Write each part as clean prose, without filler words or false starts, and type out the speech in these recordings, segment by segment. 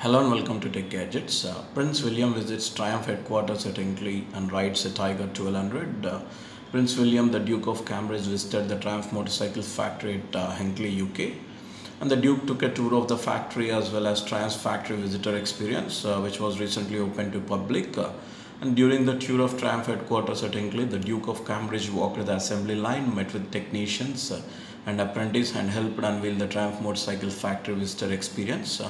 Hello and welcome to Tech Gadgets. Prince William visits Triumph headquarters at Hinckley and rides a Tiger 1200. Prince William, the Duke of Cambridge, visited the Triumph motorcycles factory at Hinckley UK. And the Duke took a tour of the factory as well as Triumph's factory visitor experience, which was recently opened to public. And during the tour of Triumph headquarters at Hinckley, the Duke of Cambridge walked the assembly line, met with technicians and apprentices, and helped unveil the Triumph motorcycle factory visitor experience.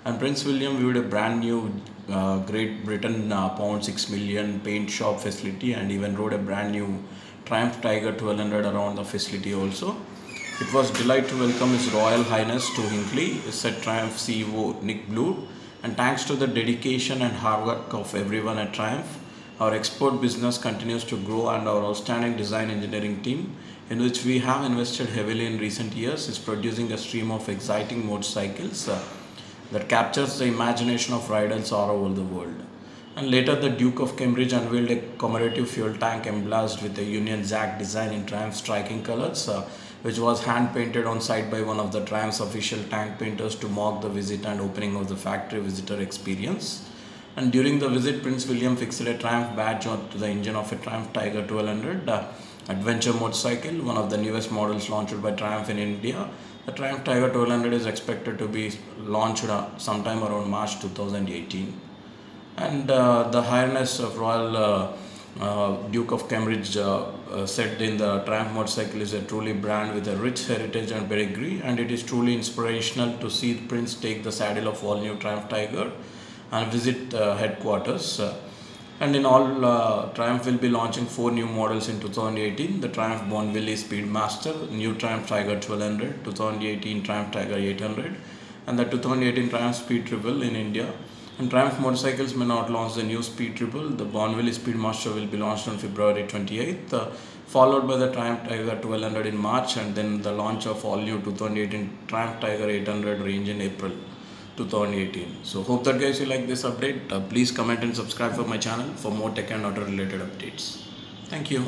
And Prince William viewed a brand new Great Britain pound 6 million paint shop facility and even rode a brand new Triumph Tiger 1200 around the facility also. It was delight to welcome His Royal Highness to Hinckley, said Triumph CEO Nick Blue. And thanks to the dedication and hard work of everyone at Triumph, our export business continues to grow, and our outstanding design engineering team, in which we have invested heavily in recent years, is producing a stream of exciting motorcycles that captures the imagination of riders all over the world. And later, the Duke of Cambridge unveiled a commemorative fuel tank emblazoned with a Union Jack design in Triumph striking colors, which was hand painted on site by one of the Triumph's official tank painters to mark the visit and opening of the factory visitor experience. And during the visit, Prince William fixed a Triumph badge onto the engine of a Triumph Tiger 1200 adventure motorcycle, one of the newest models launched by Triumph in India. The Triumph Tiger 1200 is expected to be launched sometime around March 2018. And the Highness of Royal Duke of Cambridge said in the Triumph motorcycle is a truly brand with a rich heritage and pedigree, and it is truly inspirational to see Prince take the saddle of all new Triumph Tiger and visit headquarters. And in all, Triumph will be launching 4 new models in 2018. The Triumph Bonville Speedmaster, new Triumph Tiger 1200, 2018 Triumph Tiger 800, and the 2018 Triumph Speed Triple in India. And Triumph motorcycles may not launch the new Speed Triple. The Bonville Speedmaster will be launched on February 28th, followed by the Triumph Tiger 1200 in March, and then the launch of all new 2018 Triumph Tiger 800 range in April 2018. So hope that guys you like this update. Please comment and subscribe for my channel for more tech and auto related updates. Thank you.